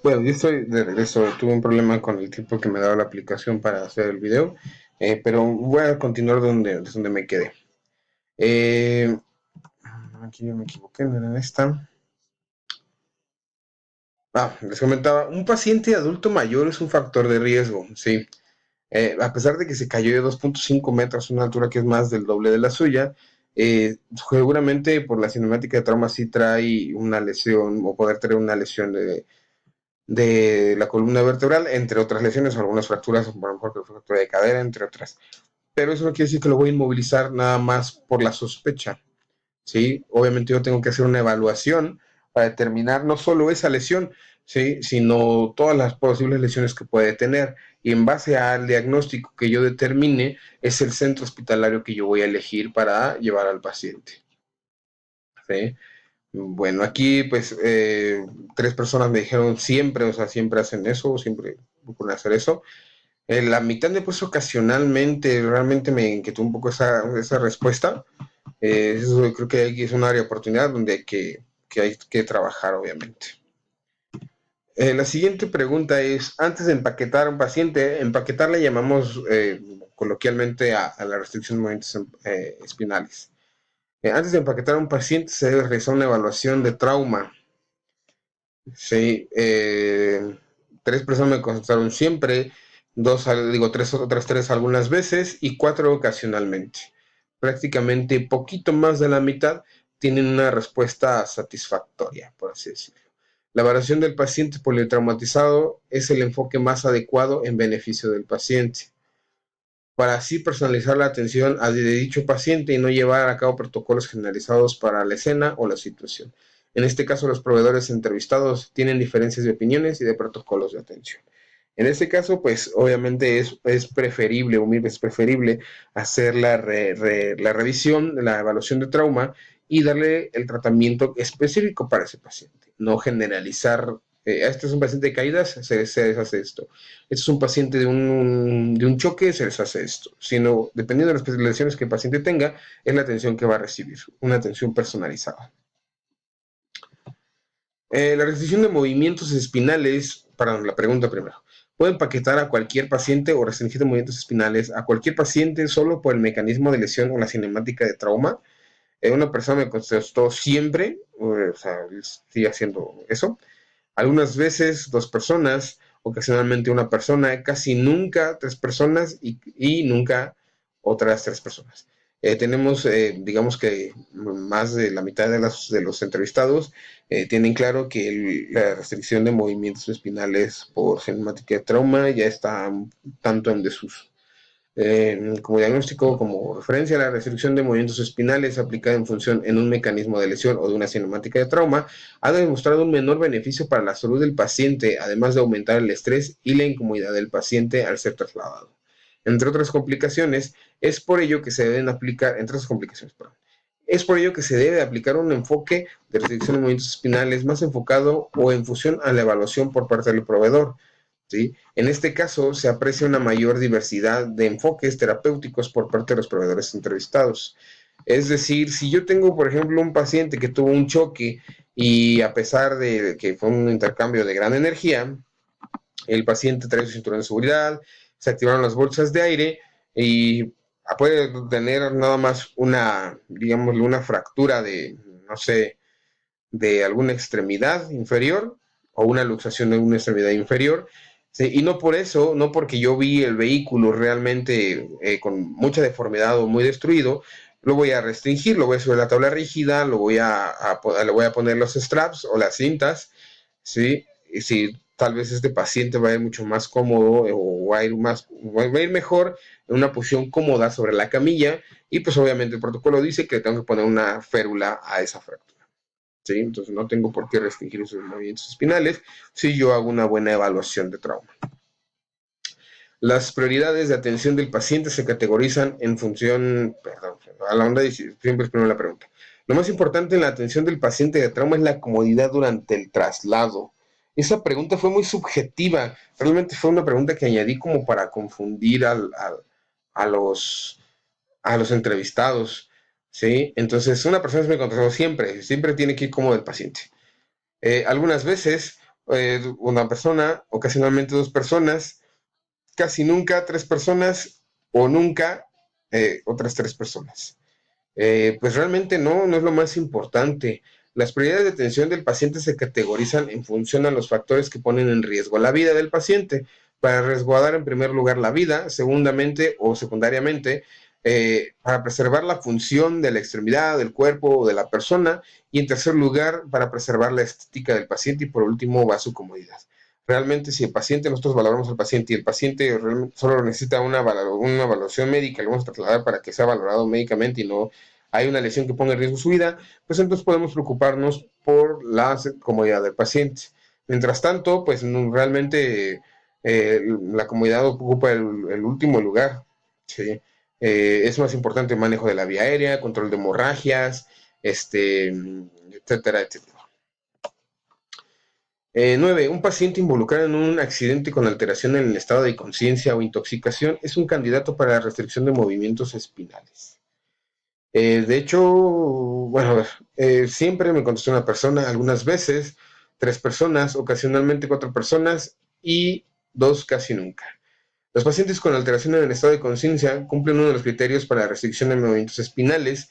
Bueno, yo estoy de regreso. Tuve un problema con el tiempo que me daba la aplicación para hacer el video, pero voy a continuar donde me quedé. Eh, Aquí yo me equivoqué, no era en esta. Les comentaba, un paciente adulto mayor es un factor de riesgo, sí. A pesar de que se cayó de 2.5 metros, una altura que es más del doble de la suya, seguramente por la cinemática de trauma sí trae una lesión o poder tener una lesión de la columna vertebral, entre otras lesiones, algunas fracturas, por lo mejor fractura de cadera, entre otras. Pero eso no quiere decir que lo voy a inmovilizar nada más por la sospecha, ¿sí? Obviamente yo tengo que hacer una evaluación para determinar no solo esa lesión, ¿sí? Sino todas las posibles lesiones que puede tener. Y en base al diagnóstico que yo determine, es el centro hospitalario que yo voy a elegir para llevar al paciente, ¿sí? Bueno, aquí pues tres personas me dijeron siempre, o sea, siempre hacen eso, siempre procuran hacer eso. La mitad de pues ocasionalmente, realmente me inquietó un poco esa respuesta. Eso creo que aquí es un área de oportunidad donde hay que trabajar, obviamente. La siguiente pregunta es, antes de empaquetar a un paciente, empaquetar le llamamos coloquialmente a la restricción de movimientos espinales. Antes de empaquetar a un paciente se debe realizar una evaluación de trauma. Sí, tres personas me consultaron siempre, otras tres algunas veces y cuatro ocasionalmente. Prácticamente poquito más de la mitad tienen una respuesta satisfactoria, por así decirlo. La evaluación del paciente politraumatizado es el enfoque más adecuado en beneficio del paciente, para así personalizar la atención de dicho paciente y no llevar a cabo protocolos generalizados para la escena o la situación. En este caso, los proveedores entrevistados tienen diferencias de opiniones y de protocolos de atención. En este caso, pues obviamente es preferible, o mil veces preferible, hacer la revisión, la evaluación de trauma y darle el tratamiento específico para ese paciente, no generalizar. Este es un paciente de caídas, se les hace esto. Este es un paciente de un choque, se les hace esto. Sino, dependiendo de las lesiones que el paciente tenga, es la atención que va a recibir, una atención personalizada. La restricción de movimientos espinales, para la pregunta primero, puede empaquetar a cualquier paciente o restringir de movimientos espinales a cualquier paciente solo por el mecanismo de lesión o la cinemática de trauma. Una persona me contestó siempre, o sea, sigue haciendo eso. Algunas veces dos personas, ocasionalmente una persona, casi nunca tres personas y nunca otras tres personas. Tenemos, digamos que más de la mitad de los entrevistados tienen claro que la restricción de movimientos espinales por cinemática de trauma ya está tanto en desuso. Como diagnóstico, como referencia, la restricción de movimientos espinales aplicada en función en un mecanismo de lesión o de una cinemática de trauma ha demostrado un menor beneficio para la salud del paciente, además de aumentar el estrés y la incomodidad del paciente al ser trasladado. Entre otras complicaciones, es por ello que se deben aplicar, entre otras complicaciones, perdón, es por ello que se debe aplicar un enfoque de restricción de movimientos espinales más enfocado o en función a la evaluación por parte del proveedor. ¿Sí? En este caso, se aprecia una mayor diversidad de enfoques terapéuticos por parte de los proveedores entrevistados. Es decir, si yo tengo, por ejemplo, un paciente que tuvo un choque y a pesar de que fue un intercambio de gran energía, el paciente trae su cinturón de seguridad, se activaron las bolsas de aire y puede tener nada más una, digamos, una fractura de, no sé, de alguna extremidad inferior o una luxación de una extremidad inferior. Sí, y no por eso, no porque yo vi el vehículo realmente con mucha deformidad o muy destruido, lo voy a restringir, lo voy a subir a la tabla rígida, le voy a poner los straps o las cintas, ¿sí? Y si tal vez este paciente va a ir mucho más cómodo o va a ir mejor en una posición cómoda sobre la camilla y pues obviamente el protocolo dice que tengo que poner una férula a esa fractura. ¿Sí? Entonces no tengo por qué restringir sus movimientos espinales si yo hago una buena evaluación de trauma. Las prioridades de atención del paciente se categorizan en función, perdón, a la onda y siempre es primero la pregunta. Lo más importante en la atención del paciente de trauma es la comodidad durante el traslado. Esa pregunta fue muy subjetiva, realmente fue una pregunta que añadí como para confundir a los entrevistados, ¿sí? Entonces, una persona me contestó siempre tiene que ir cómodo el paciente. Algunas veces una persona, ocasionalmente dos personas, casi nunca tres personas o nunca otras tres personas. Pues realmente no es lo más importante. Las prioridades de atención del paciente se categorizan en función a los factores que ponen en riesgo la vida del paciente. Para resguardar en primer lugar la vida, segundamente o secundariamente, para preservar la función de la extremidad, del cuerpo o de la persona, y en tercer lugar, para preservar la estética del paciente y por último va su comodidad. Realmente si el paciente, nosotros valoramos al paciente y el paciente solo necesita una evaluación médica, lo vamos a trasladar para que sea valorado médicamente y no hay una lesión que ponga en riesgo su vida, pues entonces podemos preocuparnos por la comodidad del paciente. Mientras tanto, pues realmente la comodidad ocupa el último lugar. ¿Sí? Es más importante el manejo de la vía aérea, control de hemorragias, etcétera, etcétera. 9. Un paciente involucrado en un accidente con alteración en el estado de conciencia o intoxicación es un candidato para la restricción de movimientos espinales. De hecho, bueno, a ver, siempre me contestó una persona, algunas veces tres personas, ocasionalmente cuatro personas y dos casi nunca. Los pacientes con alteración en el estado de conciencia cumplen uno de los criterios para la restricción de movimientos espinales.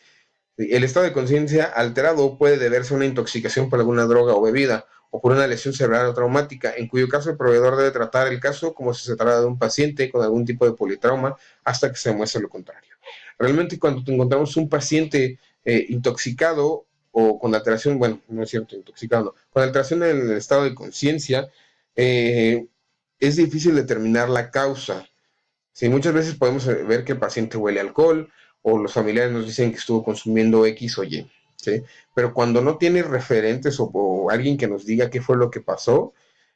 El estado de conciencia alterado puede deberse a una intoxicación por alguna droga o bebida o por una lesión cerebral o traumática, en cuyo caso el proveedor debe tratar el caso como si se tratara de un paciente con algún tipo de politrauma hasta que se demuestre lo contrario. Realmente cuando encontramos un paciente intoxicado o con alteración, bueno, no es cierto, intoxicado, no, con alteración en el estado de conciencia, es difícil determinar la causa. Sí, muchas veces podemos ver que el paciente huele alcohol o los familiares nos dicen que estuvo consumiendo X o Y, ¿sí? Pero cuando no tiene referentes o alguien que nos diga qué fue lo que pasó,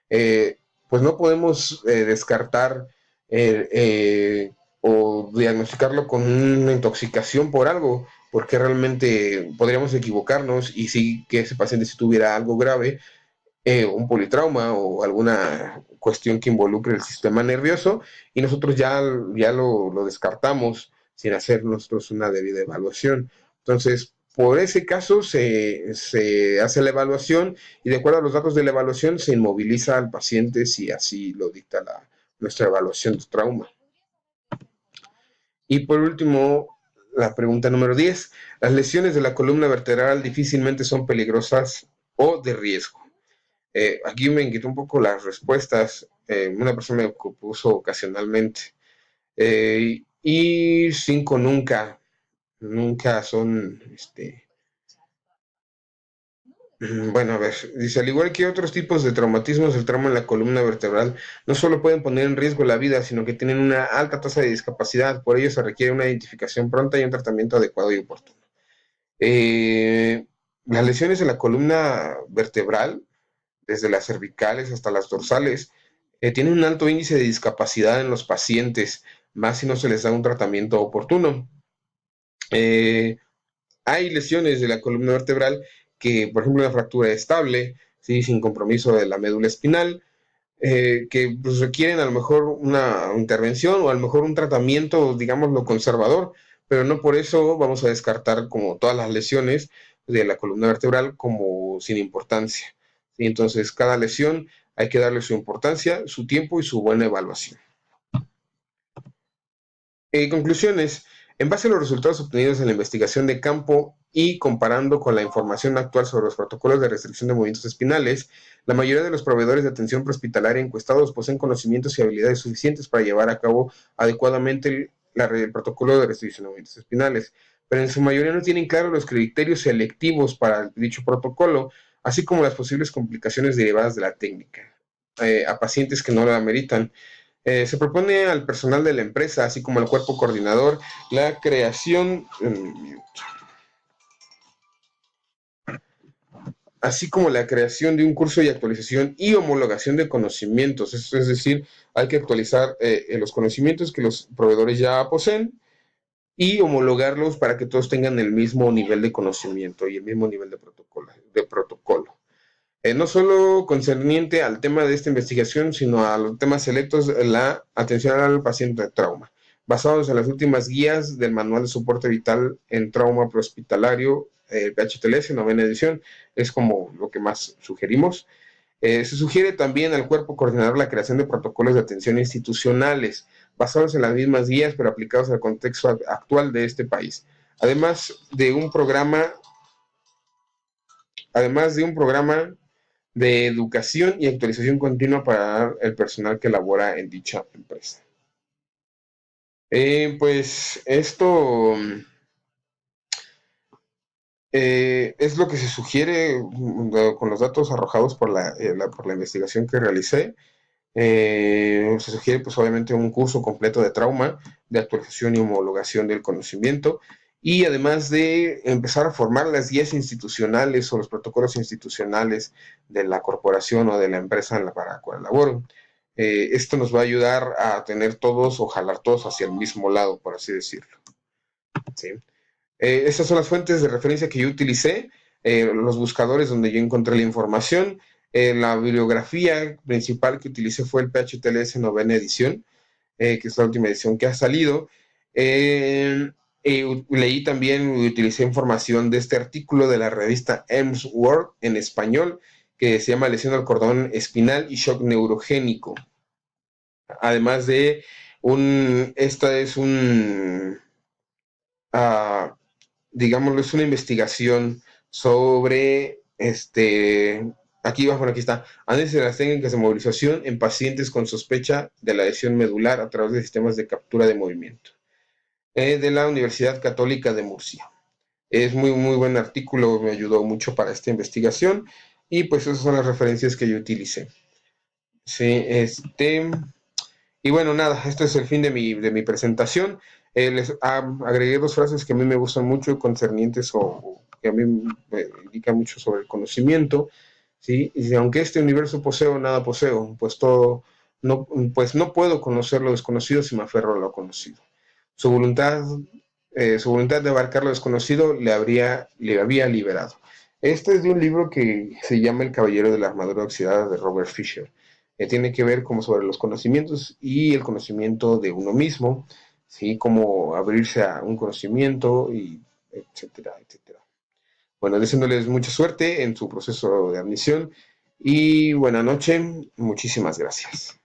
pues no podemos descartar o diagnosticarlo con una intoxicación por algo, porque realmente podríamos equivocarnos y sí que ese paciente si tuviera algo grave, un politrauma o alguna cuestión que involucre el sistema nervioso y nosotros ya lo descartamos sin hacer nosotros una debida evaluación. Entonces, por ese caso se hace la evaluación y de acuerdo a los datos de la evaluación se inmoviliza al paciente si así lo dicta nuestra evaluación de trauma. Y por último, la pregunta número 10. Las lesiones de la columna vertebral difícilmente son peligrosas o de riesgo. Aquí me inquietó un poco las respuestas. Una persona me puso ocasionalmente. Y 5 nunca son, bueno, a ver, dice, al igual que otros tipos de traumatismos, el trauma en la columna vertebral no solo pueden poner en riesgo la vida, sino que tienen una alta tasa de discapacidad. Por ello se requiere una identificación pronta y un tratamiento adecuado y oportuno. Las lesiones en la columna vertebral desde las cervicales hasta las dorsales, tienen un alto índice de discapacidad en los pacientes, más si no se les da un tratamiento oportuno. Hay lesiones de la columna vertebral que, por ejemplo, una fractura estable, ¿sí? Sin compromiso de la médula espinal, que pues, requieren a lo mejor una intervención o a lo mejor un tratamiento, digámoslo, conservador, pero no por eso vamos a descartar como todas las lesiones de la columna vertebral como sin importancia. ¿Sí? Entonces, cada lesión hay que darle su importancia, su tiempo y su buena evaluación. Conclusiones. En base a los resultados obtenidos en la investigación de campo y comparando con la información actual sobre los protocolos de restricción de movimientos espinales, la mayoría de los proveedores de atención prehospitalaria encuestados poseen conocimientos y habilidades suficientes para llevar a cabo adecuadamente el protocolo de restricción de movimientos espinales, pero en su mayoría no tienen claros los criterios selectivos para dicho protocolo, así como las posibles complicaciones derivadas de la técnica, a pacientes que no lo ameritan. Se propone al personal de la empresa, así como al cuerpo coordinador, la creación, así como la creación de un curso de actualización y homologación de conocimientos. Eso es decir, hay que actualizar los conocimientos que los proveedores ya poseen y homologarlos para que todos tengan el mismo nivel de conocimiento y el mismo nivel de protocolo. No solo concerniente al tema de esta investigación, sino a los temas selectos de la atención al paciente de trauma, basados en las últimas guías del Manual de Soporte Vital en Trauma Prehospitalario, PHTLS, novena edición, es como lo que más sugerimos. Se sugiere también al cuerpo coordinar la creación de protocolos de atención institucionales, basados en las mismas guías, pero aplicados al contexto actual de este país. Además de un programa de educación y actualización continua para el personal que labora en dicha empresa. Pues esto es lo que se sugiere con los datos arrojados por la investigación que realicé. Se sugiere pues obviamente un curso completo de trauma, de actualización y homologación del conocimiento, y además de empezar a formar las guías institucionales o los protocolos institucionales de la corporación o de la empresa para la cual laboro. Esto nos va a ayudar a tener todos o jalar todos hacia el mismo lado, por así decirlo. ¿Sí? Estas son las fuentes de referencia que yo utilicé, los buscadores donde yo encontré la información. La bibliografía principal que utilicé fue el PHTLS novena edición, que es la última edición que ha salido. Leí también y utilicé información de este artículo de la revista EMS World en español, que se llama Lesión al cordón espinal y shock neurogénico. Además de esta es digámoslo, es una investigación sobre aquí está, análisis de las técnicas de movilización en pacientes con sospecha de la lesión medular a través de sistemas de captura de movimiento, de la Universidad Católica de Murcia. Es muy, muy buen artículo, me ayudó mucho para esta investigación, y pues esas son las referencias que yo utilicé. Sí, y bueno, nada, este es el fin de mi presentación. Les agregué dos frases que a mí me gustan mucho, concernientes o que a mí me indican mucho sobre el conocimiento. ¿Sí? Y aunque este universo poseo, nada poseo, pues no puedo conocer lo desconocido si me aferro a lo conocido. Su voluntad de abarcar lo desconocido le había liberado. Este es de un libro que se llama El Caballero de la Armadura Oxidada de Robert Fisher. Tiene que ver como sobre los conocimientos y el conocimiento de uno mismo, ¿sí? Cómo abrirse a un conocimiento, y etcétera, etcétera. Bueno, deseándoles mucha suerte en su proceso de admisión y buena noche. Muchísimas gracias.